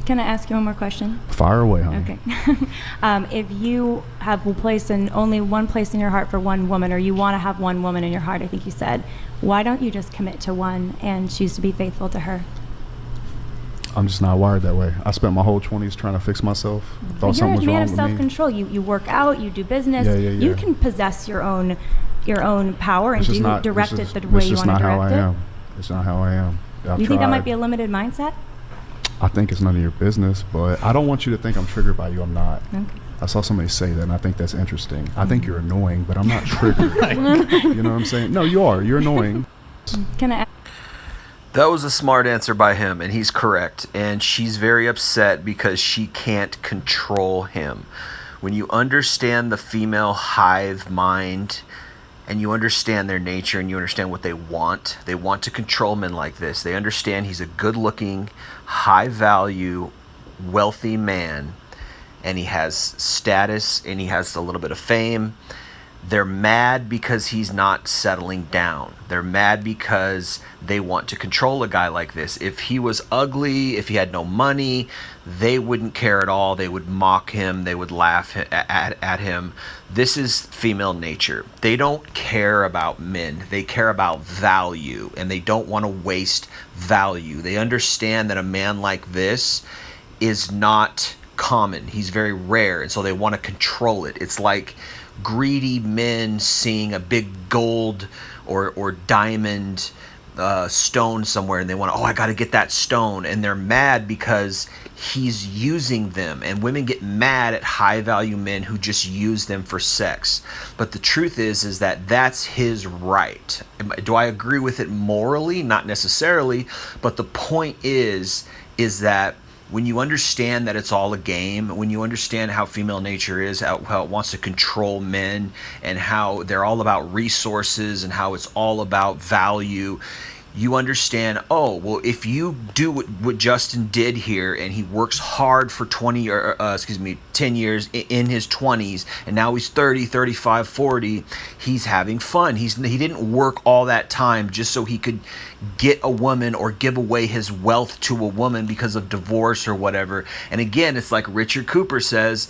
Can I ask you one more question? Fire away, honey. Okay. If you have only one place in your heart for one woman, or you want to have one woman in your heart, I think you said, why don't you just commit to one and choose to be faithful to her? I'm just not wired that way. I spent my whole 20s trying to fix myself. Thought something was You're a man wrong of with me. self-control. You work out, you do business. Yeah. You can possess your own power and direct it the way you want to direct it. It's just not how I am. It's not how I am. You think that might be a limited mindset? I think it's none of your business, but I don't want you to think I'm triggered by you. I'm not. Okay. I saw somebody say that, and I think that's interesting. I think you're annoying, but I'm not triggered. You know what I'm saying? No, you are. You're annoying. Can I? That was a smart answer by him, and he's correct. And she's very upset because she can't control him. When you understand the female hive mind, and you understand their nature, and you understand what they want to control men like this. They understand he's a good-looking, high-value, wealthy man, and he has status, and he has a little bit of fame. They're mad because he's not settling down. They're mad because they want to control a guy like this. If he was ugly, if he had no money, they wouldn't care at all. They would mock him. They would laugh at him. This is female nature. They don't care about men. They care about value, and they don't want to waste value. They understand that a man like this is not common. He's very rare, and so they want to control it. It's like greedy men seeing a big gold or diamond stone somewhere, and they want to, I got to get that stone, and they're mad because he's using them. And women get mad at high value men who just use them for sex. But the truth is that that's his right. Do I agree with it morally? Not necessarily, but the point is that when you understand that it's all a game, when you understand how female nature is, how it wants to control men, and how they're all about resources and how it's all about value, you understand, if you do what Justin did here, and he works hard for 10 years in his 20s, and now he's 30, 35, 40, he's having fun. He didn't work all that time just so he could get a woman or give away his wealth to a woman because of divorce or whatever. And again, it's like Richard Cooper says,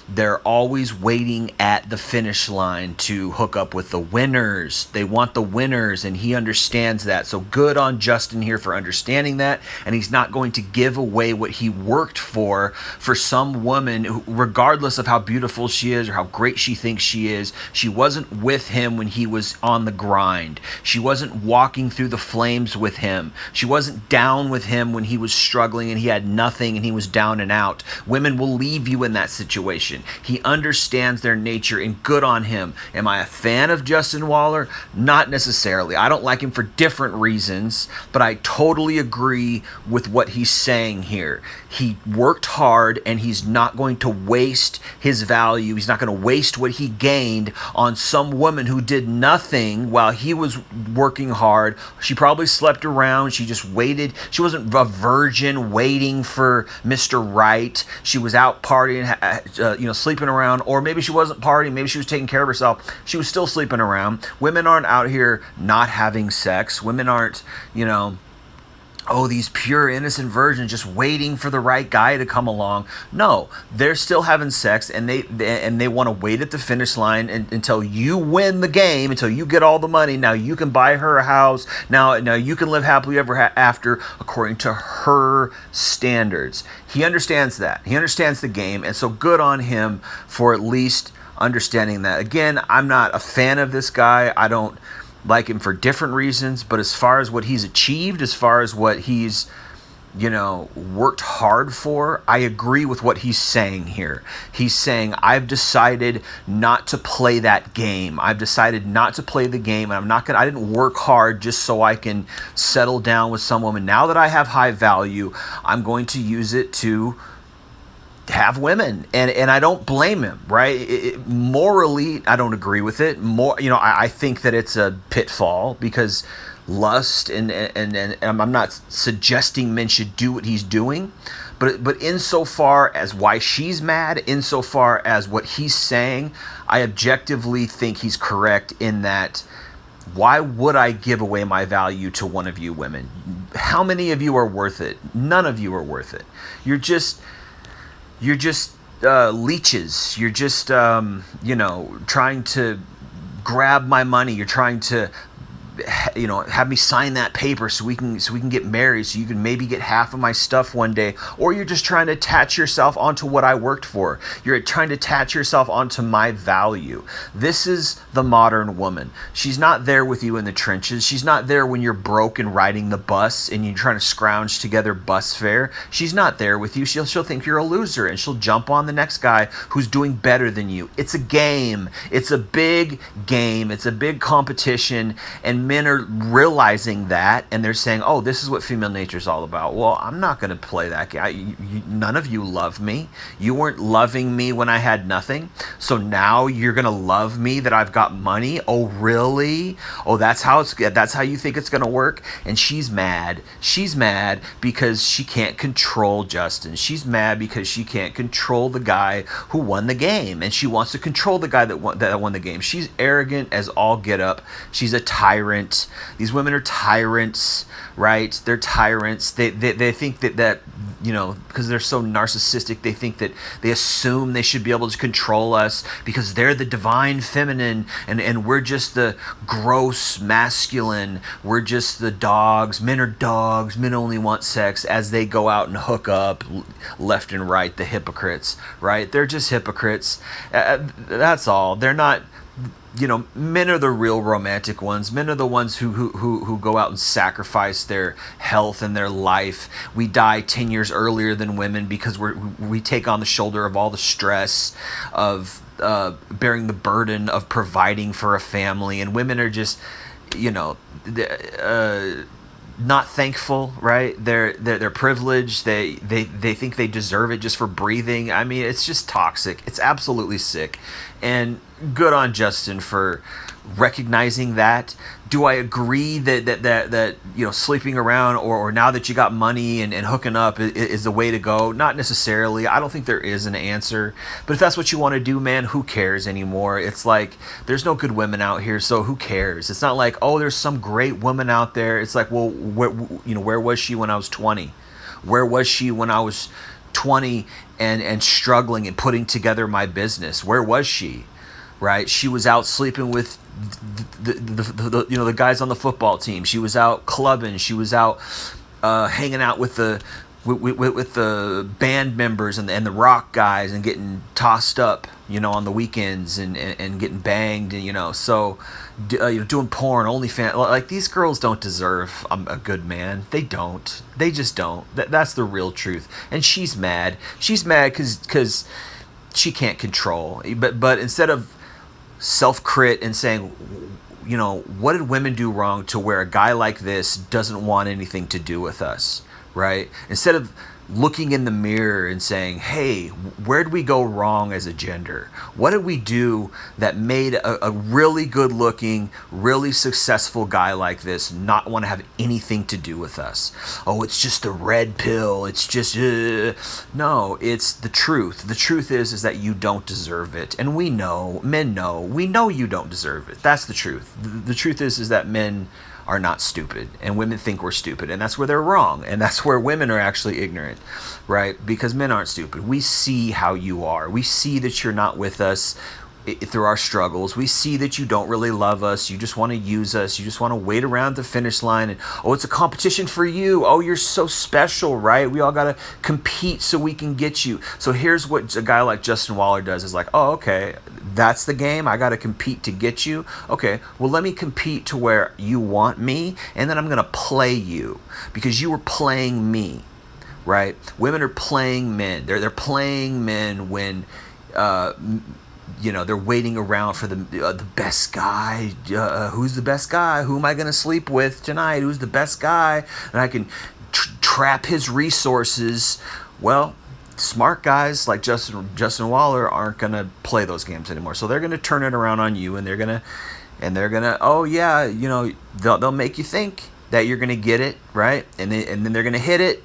they're always waiting at the finish line to hook up with the winners. They want the winners, and he understands that. So good on Justin here for understanding that, and he's not going to give away what he worked for some woman who, regardless of how beautiful she is or how great she thinks she is. She wasn't with him when he was on the grind. She wasn't walking through the flames with him. She wasn't down with him when he was struggling and he had nothing and he was down and out. Women will leave you in that situation. He understands their nature, and good on him. Am I a fan of Justin Waller? Not necessarily. I don't like him for different reasons, but I totally agree with what he's saying here. He worked hard, and he's not going to waste his value. He's not going to waste what he gained on some woman who did nothing while he was working hard. She probably slept around. She just waited. She wasn't a virgin waiting for Mr. Right. She was out partying, sleeping around, or maybe she wasn't partying, maybe she was taking care of herself. She was still sleeping around. Women aren't out here not having sex. Women aren't, these pure innocent virgins just waiting for the right guy to come along. No, they're still having sex, and they want to wait at the finish line until you win the game, until you get all the money. Now you can buy her a house. Now you can live happily ever after according to her standards. He understands that. He understands the game, and so good on him for at least understanding that. Again, I'm not a fan of this guy. I don't like him for different reasons, but as far as what he's achieved, as far as what he's worked hard for, I agree with what he's saying here. He's saying, I've decided not to play that game. I've decided not to play the game, and I didn't work hard just so I can settle down with some woman. Now that I have high value, I'm going to use it to have women, and I don't blame him, right? Morally, I don't agree with it. I think that it's a pitfall because lust, and I'm not suggesting men should do what he's doing, but insofar as why she's mad, insofar as what he's saying, I objectively think he's correct in that. Why would I give away my value to one of you women? how many of you are worth it? None of you are worth it. You're just leeches. You're just trying to grab my money. You're trying to have me sign that paper so we can get married, so you can maybe get half of my stuff one day. Or you're just trying to attach yourself onto what I worked for. You're trying to attach yourself onto my value. This is the modern woman. She's not there with you in the trenches. She's not there when you're broke and riding the bus and you're trying to scrounge together bus fare. She's not there with you. She'll think you're a loser, and she'll jump on the next guy who's doing better than you. It's a game. It's a big game. It's a big competition, and men are realizing that, and they're saying, oh, this is what female nature is all about. Well, I'm not going to play that game. None of you love me. You weren't loving me when I had nothing, so now you're going to love me that I've got money. Oh, really? Oh, that's how you think it's going to work? And she's mad. She's mad because she can't control Justin. She's mad because she can't control the guy who won the game, and she wants to control the guy that won the game. She's arrogant as all get up. She's a tyrant. These women are tyrants, right? They're tyrants. They think that because they're so narcissistic, they think that they assume they should be able to control us because they're the divine feminine, and we're just the gross masculine. We're just the dogs. Men are dogs. Men only want sex, as they go out and hook up left and right. The hypocrites, right? They're just hypocrites. That's all. They're not. Men are the real romantic ones. Men are the ones who go out and sacrifice their health and their life. We die 10 years earlier than women because we take on the shoulder of all the stress of bearing the burden of providing for a family. And women are just, not thankful, right? They're privileged. They think they deserve it just for breathing. I mean, it's just toxic. It's absolutely sick. And good on Justin for recognizing that. Do I agree that sleeping around or now that you got money and hooking up is the way to go? Not necessarily. I don't think there is an answer. But if that's what you want to do, man, who cares anymore? It's like there's no good women out here, so who cares? It's not like, oh, there's some great woman out there. It's like, well, where was she when I was 20? Where was she when I was 20 and struggling and putting together my business? Where was she? Right? She was out sleeping with the guys on the football team. She was out clubbing. She was out hanging out with the band members and the rock guys and getting tossed up, on the weekends and getting banged and doing porn, OnlyFans. Like, these girls don't deserve a good man. They don't. They just don't. That's the real truth. And she's mad. She's mad because she can't control. But instead of self-crit and saying, what did women do wrong to where a guy like this doesn't want anything to do with us, right? Instead of looking in the mirror and saying, hey, where did we go wrong as a gender? What did we do that made a really good looking, really successful guy like this not want to have anything to do with us? Oh, it's just the red pill. It's just, no, it's the truth. The truth is that you don't deserve it. And we know, men know, we know you don't deserve it. That's the truth. The truth is that men are not stupid, and women think we're stupid, and that's where they're wrong, and that's where women are actually ignorant, right? Because men aren't stupid. We see how you are. We see that you're not with us through our struggles. We see that you don't really love us. You just want to use us. You just want to wait around the finish line, and oh, it's a competition for you. Oh, you're so special, right? We all got to compete so we can get you. So here's what a guy like Justin Waller does, is like, oh, okay, that's the game. I got to compete to get you. Okay, well, let me compete to where you want me, and then I'm going to play you because you were playing me, right? Women are playing men. They're playing men when they're waiting around for the best guy. Who's the best guy? Who am I going to sleep with tonight? Who's the best guy? And I can trap his resources. Well, smart guys like Justin Waller aren't going to play those games anymore. So they're going to turn it around on you, and they're going to, oh yeah, they'll make you think that you're going to get it, right? And then they're going to hit it,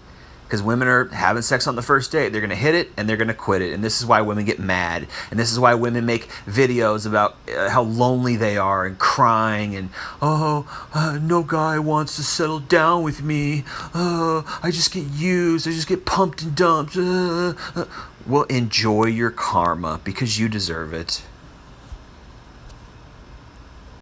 Because women are having sex on the first date. They're going to hit it and they're going to quit it. And this is why women get mad. And this is why women make videos about how lonely they are and crying and, no guy wants to settle down with me. I just get used. I just get pumped and dumped. Well, enjoy your karma because you deserve it.